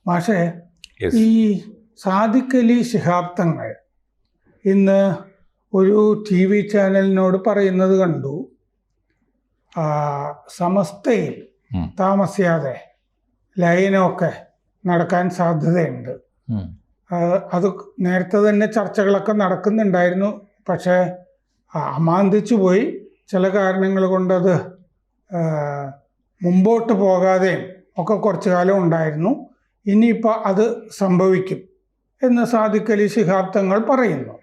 പക്ഷേ ഈ സാദിഖ് അലി ശിഹാബ് തങ്ങൾ ഇന്ന് ഒരു TV ചാനലിനോട് പറയുന്നത് കണ്ടു, സമസ്തയിൽ താമസിയാതെ ലയനമൊക്കെ നടക്കാൻ സാധ്യതയുണ്ട്. അത് നേരത്തെ തന്നെ ചർച്ചകളൊക്കെ നടക്കുന്നുണ്ടായിരുന്നു. പക്ഷേ അമാന്തിച്ചു പോയി. ചില കാരണങ്ങൾ കൊണ്ടത് മുമ്പോട്ട് പോകാതെയും ഒക്കെ കുറച്ചു കാലം ഉണ്ടായിരുന്നു. ഇനിയിപ്പോൾ അത് സംഭവിക്കും എന്ന് സാദിഖ് അലി ശിഹാബ് തങ്ങൾ പറയുന്നു.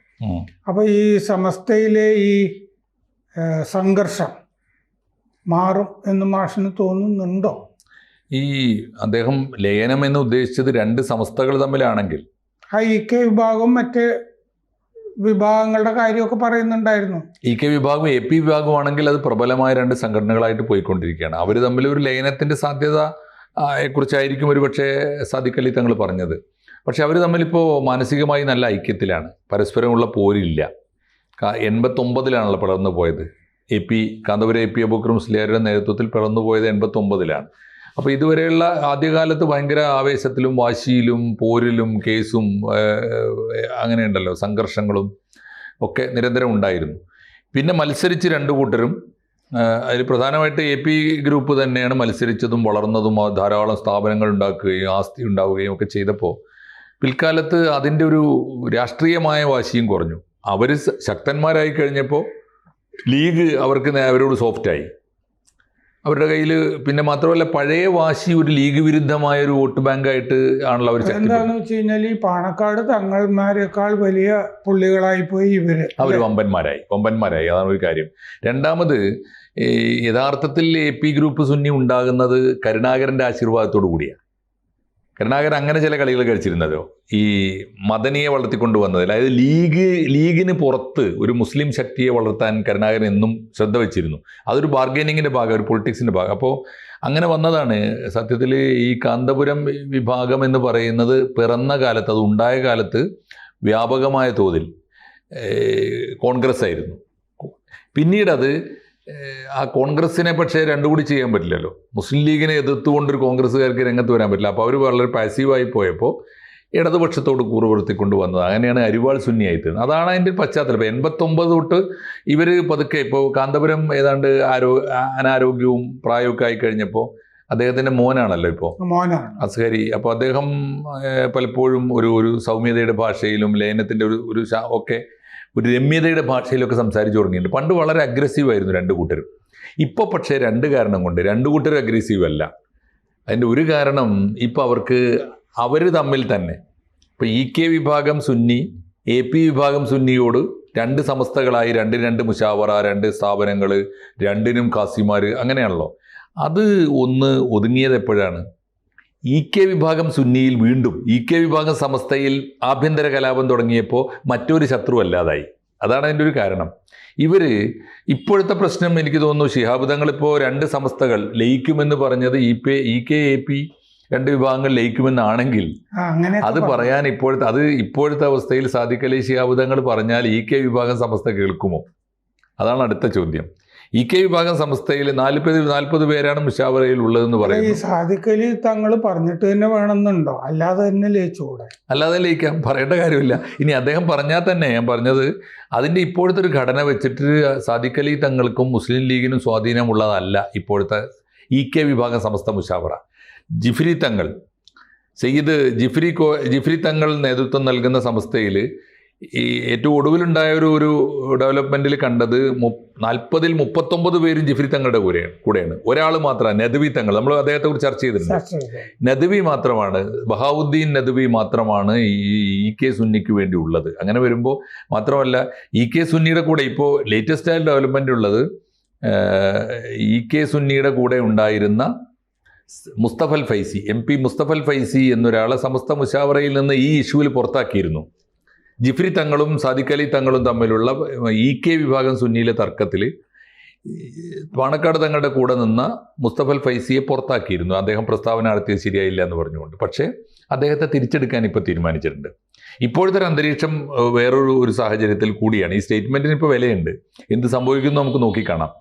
അപ്പോൾ ഈ സമസ്തയിലെ ഈ സംഘർഷം മാറും എന്ന് മാഷിന് തോന്നുന്നുണ്ടോ? ഈ അദ്ദേഹം ലയനം എന്ന് ഉദ്ദേശിച്ചത് രണ്ട് സമസ്തകൾ തമ്മിലാണെങ്കിൽ IK വിഭാഗവും മറ്റ് വിഭാഗങ്ങളുടെ കാര്യമൊക്കെ പറയുന്നുണ്ടായിരുന്നു. IK വിഭാഗവും AP വിഭാഗവും ആണെങ്കിൽ അത് പ്രബലമായ രണ്ട് സംഘടനകളായിട്ട് പോയിക്കൊണ്ടിരിക്കുകയാണ്. അവർ തമ്മിൽ ഒരു ലയനത്തിൻ്റെ സാധ്യത കുറിച്ചായിരിക്കും ഒരു പക്ഷേ സാദിഖ് അലി തങ്ങൾ പറഞ്ഞത്. പക്ഷെ അവർ തമ്മിലിപ്പോൾ മാനസികമായി നല്ല ഐക്യത്തിലാണ്, പരസ്പരമുള്ള പോരില്ല. 89-ലാണല്ലോ പിളർന്നു പോയത്. കാന്തപുരം AP അബൂബക്കർ മുസ്ലിയാരുടെ നേതൃത്വത്തിൽ പിളർന്നു പോയത് 89-ലാണ്. അപ്പോൾ ഇതുവരെയുള്ള ആദ്യകാലത്ത് ഭയങ്കര ആവേശത്തിലും വാശിയിലും പോരിലും കേസും അങ്ങനെയുണ്ടല്ലോ, സംഘർഷങ്ങളും ഒക്കെ നിരന്തരം ഉണ്ടായിരുന്നു. പിന്നെ മത്സരിച്ച് രണ്ടു കൂട്ടരും, അതിൽ പ്രധാനമായിട്ട് AP ഗ്രൂപ്പ് തന്നെയാണ് മത്സരിച്ചതും വളർന്നതും, ധാരാളം സ്ഥാപനങ്ങൾ ഉണ്ടാക്കുകയും ആസ്തി ഉണ്ടാവുകയും ഒക്കെ ചെയ്തപ്പോൾ പിൽക്കാലത്ത് അതിൻ്റെ ഒരു രാഷ്ട്രീയമായ വാശിയും കുറഞ്ഞു. അവർ ശക്തന്മാരായി കഴിഞ്ഞപ്പോൾ ലീഗ് അവരോട് സോഫ്റ്റായി. അവരുടെ കയ്യിൽ പിന്നെ മാത്രമല്ല പഴയ വാശി ഒരു ലീഗ് വിരുദ്ധമായ ഒരു വോട്ട് ബാങ്കായിട്ട് ആണല്ലോ അവർ. എന്താണെന്ന് വെച്ച് കഴിഞ്ഞാൽ ഈ പാണക്കാട് തങ്ങൾമാരെക്കാൾ വലിയ പുള്ളികളായി പോയി അവർ വമ്പന്മാരായി. അതാണ് ഒരു കാര്യം. രണ്ടാമത് യഥാർത്ഥത്തിൽ AP ഗ്രൂപ്പ് സുന്നി ഉണ്ടാകുന്നത് കരുണാകരൻ്റെ ആശീർവാദത്തോടു കൂടിയാണ്. കരുണാകരൻ അങ്ങനെ ചില കളികൾ കളിച്ചിരുന്നതോ ഈ മദനിയെ വളർത്തിക്കൊണ്ടുവന്നത്. അതായത് ലീഗിന് പുറത്ത് ഒരു മുസ്ലിം ശക്തിയെ വളർത്താൻ കരുണാകരൻ എന്നും ശ്രദ്ധ വെച്ചിരുന്നു. അതൊരു ബാർഗൈനിങ്ങിൻ്റെ ഭാഗം, ഒരു പൊളിറ്റിക്സിൻ്റെ ഭാഗം. അപ്പോൾ അങ്ങനെ വന്നതാണ്. സത്യത്തിൽ ഈ കാന്തപുരം വിഭാഗം എന്ന് പറയുന്നത് പിറന്ന കാലത്ത്, അത് ഉണ്ടായ കാലത്ത് വ്യാപകമായ തോതിൽ കോൺഗ്രസ് ആയിരുന്നു. പിന്നീടത് ആ കോൺഗ്രസിനെ പക്ഷേ രണ്ടു കൂടി ചെയ്യാൻ പറ്റില്ലല്ലോ. മുസ്ലിം ലീഗിനെ എതിർത്തുകൊണ്ടൊരു കോൺഗ്രസ്സുകാർക്ക് രംഗത്ത് വരാൻ പറ്റില്ല. അപ്പോൾ അവർ വളരെ പാസീവായി പോയപ്പോൾ ഇടതുപക്ഷത്തോട് കൂറുപുറത്തിക്കൊണ്ട് വന്നത്. അങ്ങനെയാണ് അരിവാൾ സുന്നിയായി തീർന്നത്. അതാണ് അതിൻ്റെ പശ്ചാത്തലം. 89 തൊട്ട് ഇവർ പതുക്കെ, ഇപ്പോൾ കാന്തപുരം ഏതാണ്ട് അനാരോഗ്യവും പ്രായമൊക്കെ ആയി കഴിഞ്ഞപ്പോൾ അദ്ദേഹത്തിൻ്റെ മോനാണല്ലോ ഇപ്പോൾ അസ്ഹരി. അപ്പോൾ അദ്ദേഹം പലപ്പോഴും ഒരു സൗമ്യതയുടെ ഭാഷയിലും ലയനത്തിൻ്റെ ഒരു ഒക്കെ ഒരു രമ്യതയുടെ ഭാഷയിലൊക്കെ സംസാരിച്ചു തുടങ്ങിയിട്ടുണ്ട്. പണ്ട് വളരെ അഗ്രസീവായിരുന്നു രണ്ടു കൂട്ടരും. ഇപ്പോൾ പക്ഷേ രണ്ട് കാരണം കൊണ്ട് രണ്ടു കൂട്ടരും അഗ്രസീവ് അല്ല. അതിൻ്റെ ഒരു കാരണം ഇപ്പോൾ അവർ തമ്മിൽ തന്നെ, ഇപ്പോൾ EK വിഭാഗം സുന്നി AP വിഭാഗം സുന്നിയോട് രണ്ട് സമസ്തകളായി, രണ്ട് മുശാവറ, രണ്ട് സ്ഥാപനങ്ങൾ, രണ്ടിനും കാസിമാർ, അങ്ങനെയാണല്ലോ. അത് ഒന്ന് ഒതുങ്ങിയത് എപ്പോഴാണ്? EK വിഭാഗം സുന്നിയിൽ വീണ്ടും EK വിഭാഗം സമസ്തയിൽ ആഭ്യന്തര കലാപം തുടങ്ങിയപ്പോൾ മറ്റൊരു ശത്രു അല്ലാതായി. അതാണ് അതിൻ്റെ ഒരു കാരണം. ഇപ്പോഴത്തെ പ്രശ്നം എനിക്ക് തോന്നുന്നു, ശിഹാബ് തങ്ങളിപ്പോൾ രണ്ട് സമസ്തകൾ ലയിക്കുമെന്ന് പറഞ്ഞത് EK AP രണ്ട് വിഭാഗങ്ങൾ ലയിക്കുമെന്നാണെങ്കിൽ അത് പറയാൻ ഇപ്പോഴത്തെ അവസ്ഥയിൽ സാദിഖ് അലി ശിഹാബ് തങ്ങൾ പറഞ്ഞാൽ EK വിഭാഗം സമസ്ത കേൾക്കുമോ? അതാണ് അടുത്ത ചോദ്യം. EK വിഭാഗം സമസ്തയിൽ 40 പേരാണ് മുശാവറയിൽ ഉള്ളതെന്ന് പറയുന്നത്. ഈ സാദിഖ് അലി തങ്ങൾ പറഞ്ഞിട്ട് തന്നെ വേണമെന്നുണ്ടോ? അല്ലാതെ തന്നെ ലയിച്ചുകൂടെ? അല്ലാതെ ലയിക്കാം, പറയേണ്ട കാര്യമില്ല. ഇനി അദ്ദേഹം പറഞ്ഞാൽ തന്നെ, ഞാൻ പറഞ്ഞത് അതിൻ്റെ ഇപ്പോഴത്തെ ഒരു ഘടന വെച്ചിട്ട് സാദിഖ് അലി തങ്ങൾക്കും മുസ്ലിം ലീഗിനും സ്വാധീനമുള്ളതല്ല ഇപ്പോഴത്തെ EK വിഭാഗം സമസ്ത മുശാവറ. ജിഫ്രി തങ്ങൾ, സയ്യിദ് ജിഫ്രി തങ്ങൾ നേതൃത്വം നൽകുന്ന സമസ്തയിൽ ഈ ഏറ്റവും ഒടുവിലുണ്ടായ ഒരു ഡെവലപ്മെൻറ്റിൽ കണ്ടത് 40-ൽ 39 പേരും ജിഫ്രി തങ്ങളുടെ കൂടെയാണ്. ഒരാൾ മാത്രമാണ് നദ്വി തങ്ങൾ. നമ്മൾ അദ്ദേഹത്തെക്കുറിച്ച് ചർച്ച ചെയ്തിട്ടുണ്ട്. നദ്വി മാത്രമാണ്, ബഹാവുദ്ദീൻ നദ്വി മാത്രമാണ് ഈ EK സുന്നിക്ക് വേണ്ടി ഉള്ളത്. അങ്ങനെ വരുമ്പോൾ മാത്രമല്ല EK സുന്നിയുടെ കൂടെ ഇപ്പോൾ ലേറ്റസ്റ്റ് ആയ ഡെവലപ്മെൻ്റ് ഉള്ളത് EK സുന്നിയുടെ കൂടെ ഉണ്ടായിരുന്ന മുസ്തഫൽ ഫൈസി, MP മുസ്തഫൽ ഫൈസി എന്നൊരാളെ സമസ്ത മുശാവറയിൽ നിന്ന് ഈ ഇഷ്യൂവിൽ പുറത്താക്കിയിരുന്നു. ജിഫ്രി തങ്ങളും സാദിഖ് അലി തങ്ങളും തമ്മിലുള്ള EK വിഭാഗം സുന്നിയിലെ തർക്കത്തിൽ പാണക്കാട് തങ്ങളുടെ കൂടെ നിന്ന മുസ്തഫൽ ഫൈസിയെ പുറത്താക്കിയിരുന്നു. അദ്ദേഹം പ്രസ്താവന നടത്തിയത് ശരിയായില്ല എന്ന് പറഞ്ഞുകൊണ്ട്. പക്ഷേ അദ്ദേഹത്തെ തിരിച്ചെടുക്കാൻ ഇപ്പോൾ തീരുമാനിച്ചിട്ടുണ്ട്. ഇപ്പോഴത്തെ ഒരു അന്തരീക്ഷം വേറൊരു സാഹചര്യത്തിൽ കൂടിയാണ്. ഈ സ്റ്റേറ്റ്മെൻറ്റിന് ഇപ്പോൾ വിലയുണ്ട്. എന്ത് സംഭവിക്കുന്നു നമുക്ക് നോക്കിക്കാണാം.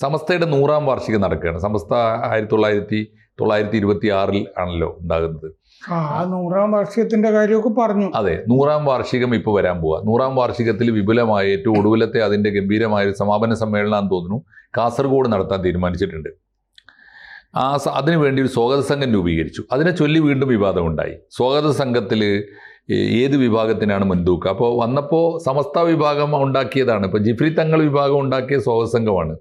സമസ്തയുടെ 100ാം വാർഷികം നടക്കുകയാണ്. സമസ്ത 1926 ആണല്ലോ ഉണ്ടാകുന്നത്. ആ 100ാം വാർഷികത്തിന്റെ കാര്യമൊക്കെ പറഞ്ഞു. അതെ, 100ാം വാർഷികം ഇപ്പോൾ വരാൻ പോവുക. 100ാം വാർഷികത്തിൽ വിപുലമായ ഏറ്റവും ഒടുവിലത്തെ അതിൻ്റെ ഗംഭീരമായ ഒരു സമാപന സമ്മേളനം തോന്നുന്നു കാസർഗോഡ് നടത്താൻ തീരുമാനിച്ചിട്ടുണ്ട്. അതിനുവേണ്ടി ഒരു സ്വാഗത സംഘം രൂപീകരിച്ചു. അതിനെ ചൊല്ലി വീണ്ടും വിവാദമുണ്ടായി. സ്വാഗത സംഘത്തിൽ ഏത് വിഭാഗത്തിനാണ് മുൻതൂക്കം? അപ്പോൾ വന്നപ്പോൾ സമസ്ത വിഭാഗം ഉണ്ടാക്കിയതാണ്. ഇപ്പോൾ ജിഫ്രി തങ്ങൾ വിഭാഗം ഉണ്ടാക്കിയ സ്വാഗത സംഘമാണ്.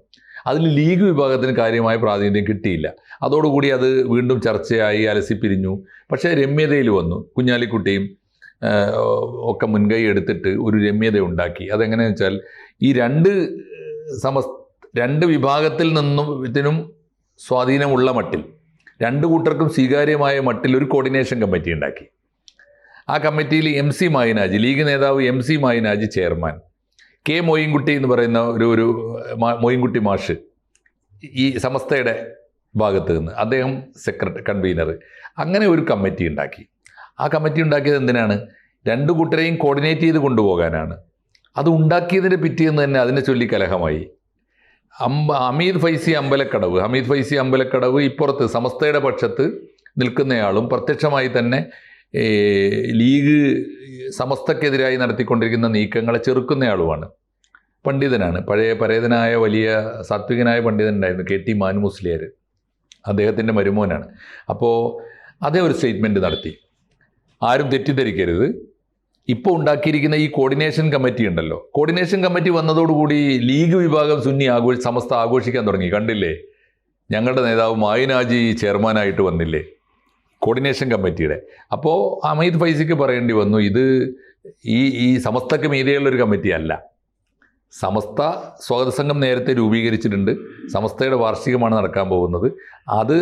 അതിൽ ലീഗ് വിഭാഗത്തിന് കാര്യമായ പ്രാതിനിധ്യം കിട്ടിയില്ല. അതോടുകൂടി അത് വീണ്ടും ചർച്ചയായി അലസിപ്പിരിഞ്ഞു. പക്ഷേ രമ്യതയിൽ വന്നു. കുഞ്ഞാലിക്കുട്ടിയും ഒക്കെ മുൻകൈ എടുത്തിട്ട് ഒരു രമ്യത ഉണ്ടാക്കി. അതെങ്ങനെയാണെന്ന് വെച്ചാൽ ഈ രണ്ട് വിഭാഗത്തിൽ ഇതിനും സ്വാധീനമുള്ള മട്ടിൽ, രണ്ടു കൂട്ടർക്കും സ്വീകാര്യമായ മട്ടിൽ ഒരു കോർഡിനേഷൻ കമ്മിറ്റി ഉണ്ടാക്കി. ആ കമ്മിറ്റിയിൽ MC മായിനാജി, ലീഗ് നേതാവ് MC മായിനാജി ചെയർമാൻ, K മോയിൻകുട്ടി എന്ന് പറയുന്ന ഒരു മോയിൻകുട്ടി മാഷ് ഈ സമസ്തയുടെ ഭാഗത്ത് നിന്ന്, അദ്ദേഹം കൺവീനർ, അങ്ങനെ ഒരു കമ്മിറ്റി ഉണ്ടാക്കി. ആ കമ്മിറ്റി ഉണ്ടാക്കിയത് എന്തിനാണ്? രണ്ടു കൂട്ടരെയും കോർഡിനേറ്റ് ചെയ്ത് കൊണ്ടുപോകാനാണ്. അത് ഉണ്ടാക്കിയതിൻ്റെ പിറ്റേന്ന് തന്നെ അതിനെ ചൊല്ലി കലഹമായി. ഹമീദ് ഫൈസി അമ്പലക്കടവ് ഇപ്പുറത്ത് സമസ്തയുടെ പക്ഷത്ത് നിൽക്കുന്നയാളും പ്രത്യക്ഷമായി തന്നെ ലീഗ് സമസ്തക്കെതിരായി നടത്തിക്കൊണ്ടിരിക്കുന്ന നീക്കങ്ങളെ ചെറുക്കുന്നയാളുമാണ്. പണ്ഡിതനാണ്, പഴയ പരേതനായ വലിയ സാത്വികനായ പണ്ഡിതനുണ്ടായിരുന്നു KT മാനു മുസ്ലിയാർ, അദ്ദേഹത്തിൻ്റെ മരുമോനാണ്. അപ്പോൾ അതേ ഒരു സ്റ്റേറ്റ്മെൻറ്റ് നടത്തി, ആരും തെറ്റിദ്ധരിക്കരുത്, ഇപ്പോൾ ഉണ്ടാക്കിയിരിക്കുന്ന ഈ കോർഡിനേഷൻ കമ്മിറ്റി ഉണ്ടല്ലോ, കോർഡിനേഷൻ കമ്മിറ്റി വന്നതോടുകൂടി ലീഗ് വിഭാഗം സുന്നി സമസ്ത ആഘോഷിക്കാൻ തുടങ്ങി. കണ്ടില്ലേ, ഞങ്ങളുടെ നേതാവ് മായിനാജി ചെയർമാനായിട്ട് വന്നില്ലേ കോർഡിനേഷൻ കമ്മിറ്റിയുടെ. അപ്പോൾ ഹമീദ് ഫൈസിക്ക് പറയേണ്ടി വന്നു, ഇത് ഈ സമസ്തക്ക് മീതെയുള്ളൊരു കമ്മിറ്റി അല്ല. സമസ്ത സ്വാഗത സംഘം നേരത്തെ രൂപീകരിച്ചിട്ടുണ്ട്. സമസ്തയുടെ വാർഷികമാണ് നടക്കാൻ പോകുന്നത്. അത്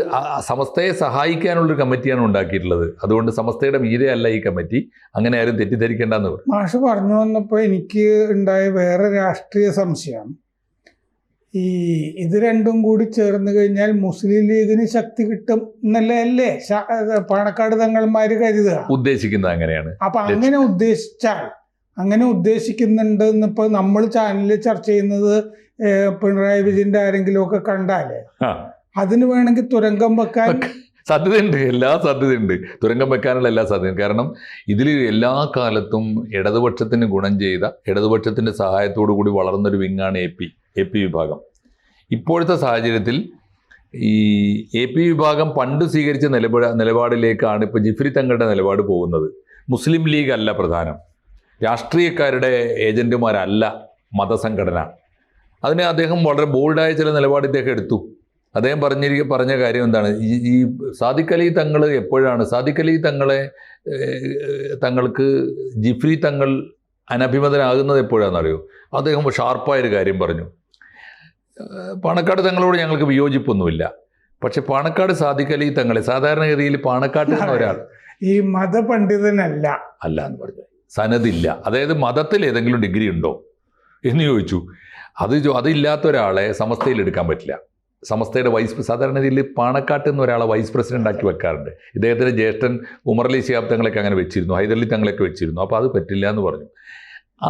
സമസ്തയെ സഹായിക്കാനുള്ളൊരു കമ്മിറ്റിയാണ് ഉണ്ടാക്കിയിട്ടുള്ളത്. അതുകൊണ്ട് സമസ്തയുടെ മീതെ അല്ല ഈ കമ്മിറ്റി. അങ്ങനെ ആരും തെറ്റിദ്ധരിക്കേണ്ടെന്ന് പറഞ്ഞു. മാഷ് പറഞ്ഞു വന്നപ്പോൾ എനിക്ക് ഉണ്ടായ വേറെ രാഷ്ട്രീയ സംശയം, ഇത് രണ്ടും കൂടി ചേർന്ന് കഴിഞ്ഞാൽ മുസ്ലിം ലീഗിന് ശക്തി കിട്ടും എന്നല്ലേ പാണക്കാട് തങ്ങൾമാര് കരുതുക, ഉദ്ദേശിക്കുന്നത് അങ്ങനെയാണ്. അപ്പൊ അങ്ങനെ ഉദ്ദേശിക്കുന്നുണ്ട് എന്നിപ്പോൾ നമ്മൾ ചാനലിൽ ചർച്ച ചെയ്യുന്നത് പിണറായി വിജയന്റെ ആരെങ്കിലും ഒക്കെ കണ്ടാലേ അതിന് വേണമെങ്കിൽ തുരങ്കം വെക്കാൻ സാധ്യതയുണ്ട്, എല്ലാ സാധ്യതയുണ്ട്, തുരങ്കം വെക്കാനുള്ള എല്ലാ സാധ്യതയും. കാരണം ഇതിൽ എല്ലാ കാലത്തും ഇടതുപക്ഷത്തിന് ഗുണം ചെയ്ത, ഇടതുപക്ഷത്തിൻ്റെ സഹായത്തോടു കൂടി വളർന്നൊരു വിങ്ങാണ് AP വിഭാഗം. ഇപ്പോഴത്തെ സാഹചര്യത്തിൽ ഈ AP വിഭാഗം പണ്ട് സ്വീകരിച്ച നിലപാടിലേക്കാണ് ഇപ്പോൾ ജിഫ്രി തങ്ങളുടെ നിലപാട് പോകുന്നത്. മുസ്ലിം ലീഗ് അല്ല പ്രധാനം, രാഷ്ട്രീയക്കാരുടെ ഏജന്റുമാരല്ല മതസംഘടന. അതിന് അദ്ദേഹം വളരെ ബോൾഡായ ചില നിലപാട് ഇദ്ദേഹം എടുത്തു. അദ്ദേഹം പറഞ്ഞ കാര്യം എന്താണ്, ഈ സാദിഖ് അലി തങ്ങൾ എപ്പോഴാണ് തങ്ങൾക്ക് ജിഫ്രി തങ്ങൾ അനഭിമതനാകുന്നത് എപ്പോഴാണെന്നറിയോ? അദ്ദേഹം ഷാർപ്പായൊരു കാര്യം പറഞ്ഞു, പാണക്കാട് തങ്ങളോട് ഞങ്ങൾക്ക് വിയോജിപ്പൊന്നുമില്ല, പക്ഷെ പാണക്കാട് സാദിഖ് അലി തങ്ങളെ സാധാരണഗതിയിൽ പാണക്കാട്ടിൽ നിന്ന് ഒരാൾ ഈ മതപണ്ഡിതനല്ല എന്ന് പറഞ്ഞു, സനദില്ല, അതായത് മതത്തിൽ ഏതെങ്കിലും ഡിഗ്രി ഉണ്ടോ എന്ന് ചോദിച്ചു. അതില്ലാത്ത ഒരാളെ സമസ്തയിൽ എടുക്കാൻ പറ്റില്ല. സമസ്തയുടെ സാധാരണ രീതിയിൽ പാണക്കാട്ട് നിന്ന് ഒരാളെ വൈസ് പ്രസിഡന്റ് ആക്കി വെക്കാറുണ്ട്. ഇദ്ദേഹത്തിൻ്റെ ജ്യേഷ്ഠൻ ഉമർ അലി ശിഹാബ് തങ്ങളൊക്കെ അങ്ങനെ വെച്ചിരുന്നു, ഹൈദരലി തങ്ങളൊക്കെ വെച്ചിരുന്നു. അപ്പോൾ അത് പറ്റില്ല എന്ന് പറഞ്ഞു.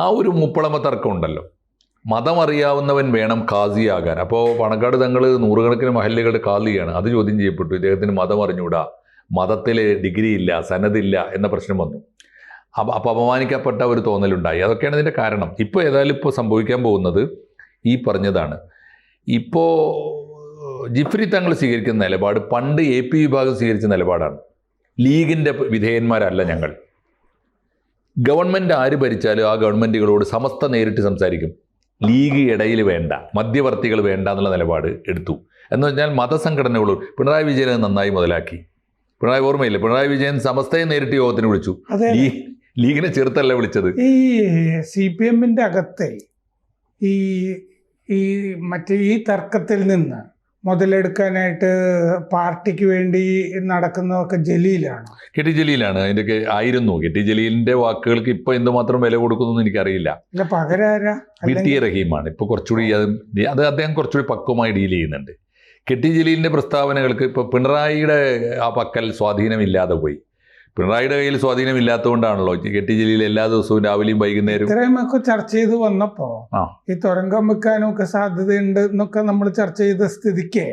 ആ ഒരു മുപ്പളമ തർക്കം ഉണ്ടല്ലോ, മതം അറിയാവുന്നവൻ വേണം ഖാസിയാകാൻ. അപ്പോൾ പാണക്കാട് തങ്ങൾ നൂറുകണക്കിന് മഹല്ലുകളുടെ ഖാദിയാണ്. അത് ചോദ്യം ചെയ്യപ്പെട്ടു. ഇദ്ദേഹത്തിന് മതം അറിഞ്ഞൂടാ, മതത്തിൽ ഡിഗ്രി ഇല്ല, സനദില്ല എന്ന പ്രശ്നം വന്നു. അപ്പോൾ അപമാനിക്കപ്പെട്ട ഒരു തോന്നലുണ്ടായി. അതൊക്കെയാണ് ഇതിൻ്റെ കാരണം. ഇപ്പോൾ ഏതായാലും ഇപ്പോൾ സംഭവിക്കാൻ പോകുന്നത് ഈ പറഞ്ഞതാണ്. ഇപ്പോൾ ജിഫ്രി തങ്ങൾ സ്വീകരിക്കുന്ന നിലപാട് പണ്ട് AP വിഭാഗം സ്വീകരിച്ച നിലപാടാണ്. ലീഗിൻ്റെ വിധേയന്മാരല്ല ഞങ്ങൾ. ഗവൺമെൻറ് ആര് ഭരിച്ചാലും ആ ഗവൺമെൻറ്റുകളോട് സമസ്ത നേരിട്ട് സംസാരിക്കും. ലീഗ് ഇടയിൽ വേണ്ട, മധ്യവർത്തികൾ വേണ്ട എന്നുള്ള നിലപാട് എടുത്തു. എന്ന് പറഞ്ഞാൽ മതസംഘടനകളോട് പിണറായി വിജയൻ നന്നായി മുതലാക്കി. ഓർമ്മയില്ലേ, പിണറായി വിജയൻ സമസ്തയെ നേരിട്ട് യോഗത്തിന് വിളിച്ചു, ലീഗിനെ ചെറുത്തല്ല വിളിച്ചത്. ഈ CPM-ന്റെ അകത്തെ ഈ തർക്കത്തിൽ നിന്ന് മുതലെടുക്കാനായിട്ട് പാർട്ടിക്ക് വേണ്ടി നടക്കുന്നതൊക്കെ ജലീലാണ്. KT ജലീലാണ് അതിൻ്റെയൊക്കെ ആയിരുന്നു. KT ജലീലിൻ്റെ വാക്കുകൾക്ക് ഇപ്പോൾ എന്തുമാത്രം വില കൊടുക്കുന്നു എനിക്കറിയില്ല. പകരാരാ VT റഹീമാണ് ഇപ്പോൾ കുറച്ചുകൂടി അത് അദ്ദേഹം കുറച്ചുകൂടി പക്വമായി ഡീൽ ചെയ്യുന്നുണ്ട്. KT ജലീലിൻ്റെ പ്രസ്താവനകൾക്ക് ഇപ്പോൾ പിണറായിയുടെ ആ പക്കൽ സ്വാധീനമില്ലാതെ പോയി. പിണറായിയുടെ കയ്യിൽ സ്വാധീനമില്ലാത്തതുകൊണ്ടാണല്ലോ KT ജലീൽ എല്ലാ ദിവസവും രാവിലെയും വൈകുന്നേരം ഇത്രയുമൊക്കെ ചർച്ച ചെയ്ത് വന്നപ്പോൾ ഈ തുരങ്കം വെക്കാനും ഒക്കെ സാധ്യതയുണ്ട് എന്നൊക്കെ നമ്മൾ ചർച്ച ചെയ്ത സ്ഥിതിക്ക്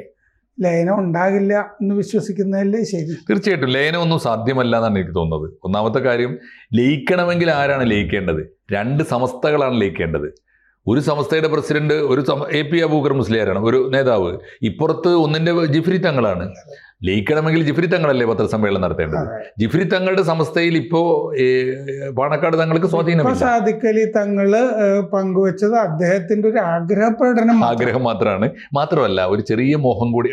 ലയനം ഉണ്ടാകില്ല എന്ന് വിശ്വസിക്കുന്നതല്ലേ ശരി? തീർച്ചയായിട്ടും ലയനമൊന്നും സാധ്യമല്ല എന്നാണ് എനിക്ക് തോന്നുന്നത്. ഒന്നാമത്തെ കാര്യം, ലയിക്കണമെങ്കിൽ ആരാണ് ലയിക്കേണ്ടത്? രണ്ട് സമസ്തകളാണ് ലയിക്കേണ്ടത്. ഒരു സമസ്തയുടെ പ്രസിഡന്റ് AP അബൂബക്കർ മുസ്ലിയാരാണ്, ഒരു നേതാവ്. ഇപ്പുറത്ത് ഒന്നിന്റെ ജിഫ്രി തങ്ങളാണ്. ലയിക്കണമെങ്കിൽ ജിഫ്രി തങ്ങളല്ലേ പത്രസമ്മേളനം നടത്തേണ്ടത്? ജിഫ്രി തങ്ങളുടെ സമസ്തയിൽ ഇപ്പോ പാണക്കാട് തങ്ങൾക്ക് സ്വാധീനമില്ല. സാദിഖ് അലി തങ്ങള് പങ്കുവെച്ചത് അദ്ദേഹത്തിന്റെ ഒരു ആഗ്രഹം മാത്രമാണ്. മാത്രമല്ല, ഒരു ചെറിയ മോഹം കൂടി,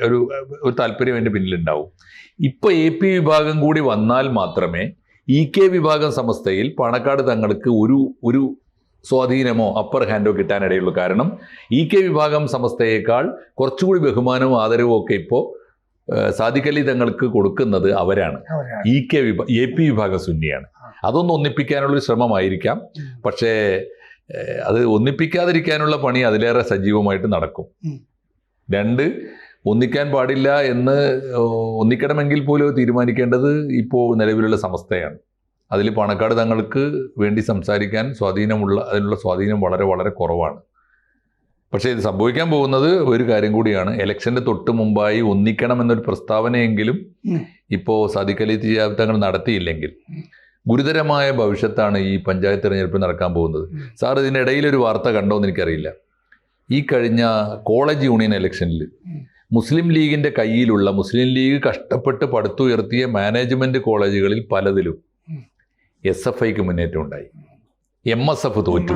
ഒരു താല്പര്യം അതിന്റെ പിന്നിലുണ്ടാവും. ഇപ്പൊ AP വിഭാഗം കൂടി വന്നാൽ മാത്രമേ EK വിഭാഗം സമസ്തയിൽ പാണക്കാട് തങ്ങൾക്ക് ഒരു സ്വാധീനമോ അപ്പർ ഹാൻഡോ കിട്ടാനിടയുള്ളൂ. കാരണം EK വിഭാഗം സമസ്തയേക്കാൾ കുറച്ചുകൂടി ബഹുമാനവും ആദരവും ഒക്കെ ഇപ്പോൾ സാദിഖ് അലി തങ്ങൾക്ക് കൊടുക്കുന്നത് അവരാണ്. AP വിഭാഗം സുന്നിയാണ്. അതൊന്ന് ഒന്നിപ്പിക്കാനുള്ളൊരു ശ്രമമായിരിക്കാം. പക്ഷേ അത് ഒന്നിപ്പിക്കാതിരിക്കാനുള്ള പണി അതിലേറെ സജീവമായിട്ട് നടക്കും. രണ്ട്, ഒന്നിക്കാൻ പാടില്ല എന്ന് ഒന്നിക്കണമെങ്കിൽ പോലും തീരുമാനിക്കേണ്ടത് ഇപ്പോൾ നിലവിലുള്ള സമസ്തയാണ്. അതിൽ പാണക്കാട് തങ്ങൾക്ക് വേണ്ടി സംസാരിക്കാൻ അതിനുള്ള സ്വാധീനം വളരെ വളരെ കുറവാണ്. പക്ഷേ ഇത് സംഭവിക്കാൻ പോകുന്നത് ഒരു കാര്യം കൂടിയാണ്. ഇലക്ഷന് തൊട്ട് മുമ്പായി ഒന്നിക്കണം എന്നൊരു പ്രസ്താവനയെങ്കിലും ഇപ്പോൾ സാദിഖ് അലി തങ്ങൾ നടത്തിയില്ലെങ്കിൽ ഗുരുതരമായ ഭവിഷ്യത്താണ് ഈ പഞ്ചായത്ത് തെരഞ്ഞെടുപ്പിൽ നടക്കാൻ പോകുന്നത്. സാർ, ഇതിനിടയിൽ ഒരു വാർത്ത കണ്ടോന്ന് എനിക്കറിയില്ല. ഈ കഴിഞ്ഞ കോളേജ് യൂണിയൻ ഇലക്ഷനിൽ മുസ്ലിം ലീഗിൻ്റെ കയ്യിലുള്ള, മുസ്ലിം ലീഗ് കഷ്ടപ്പെട്ട് പടുത്തുയർത്തിയ മാനേജ്മെൻറ്റ് കോളേജുകളിൽ പലതിലും SFIക്ക് മുന്നേറ്റം ഉണ്ടായി. MSF തോറ്റു.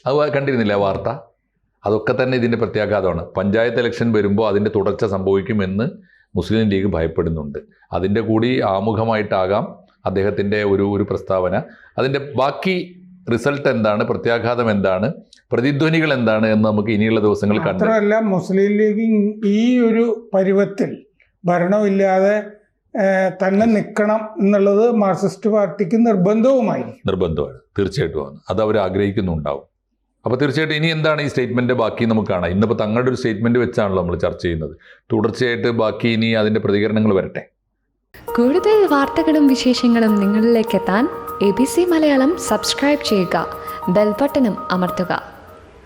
അത് കണ്ടിരുന്നില്ല വാർത്ത? അതൊക്കെ തന്നെ ഇതിൻ്റെ പ്രത്യാഘാതമാണ്. പഞ്ചായത്ത് ഇലക്ഷൻ വരുമ്പോൾ അതിൻ്റെ തുടർച്ച സംഭവിക്കുമെന്ന് മുസ്ലിം ലീഗ് ഭയപ്പെടുന്നുണ്ട്. അതിൻ്റെ കൂടി ആമുഖമായിട്ടാകാം അദ്ദേഹത്തിൻ്റെ ഒരു പ്രസ്താവന. അതിൻ്റെ ബാക്കി റിസൾട്ട് എന്താണ്, പ്രത്യാഘാതം എന്താണ്, പ്രതിധ്വനികൾ എന്താണ് എന്ന് നമുക്ക് ഇനിയുള്ള ദിവസങ്ങൾ കണ്ടു. മാത്രമല്ല, മുസ്ലിം ലീഗ് ഈ ഒരു പരുവത്തിൽ ഭരണമില്ലാതെ തന്നെ നിൽക്കണം എന്നുള്ളത് മാർക്സിസ്റ്റ് പാർട്ടിക്ക് നിർബന്ധമാണ്. തീർച്ചയായിട്ടും അത് അവർ ആഗ്രഹിക്കുന്നുണ്ടാവും. അപ്പോൾ തീർച്ചയായിട്ടും ഇനി എന്താണ് ഈ സ്റ്റേറ്റ്മെൻറ്റ് ബാക്കി നമുക്ക് കാണാം. ഇന്നിപ്പോൾ തങ്ങളുടെ ഒരു സ്റ്റേറ്റ്മെൻറ്റ് വെച്ചാണല്ലോ നമ്മൾ ചർച്ച ചെയ്യുന്നത്. തുടർച്ചയായിട്ട് ബാക്കി ഇനി അതിൻ്റെ പ്രതികരണങ്ങൾ വരട്ടെ. കൂടുതൽ വാർത്തകളും വിശേഷങ്ങളും നിങ്ങളിലേക്ക് എത്താൻ ABC മലയാളം സബ്സ്ക്രൈബ് ചെയ്യുക, ബെൽ ബട്ടണും അമർത്തുക.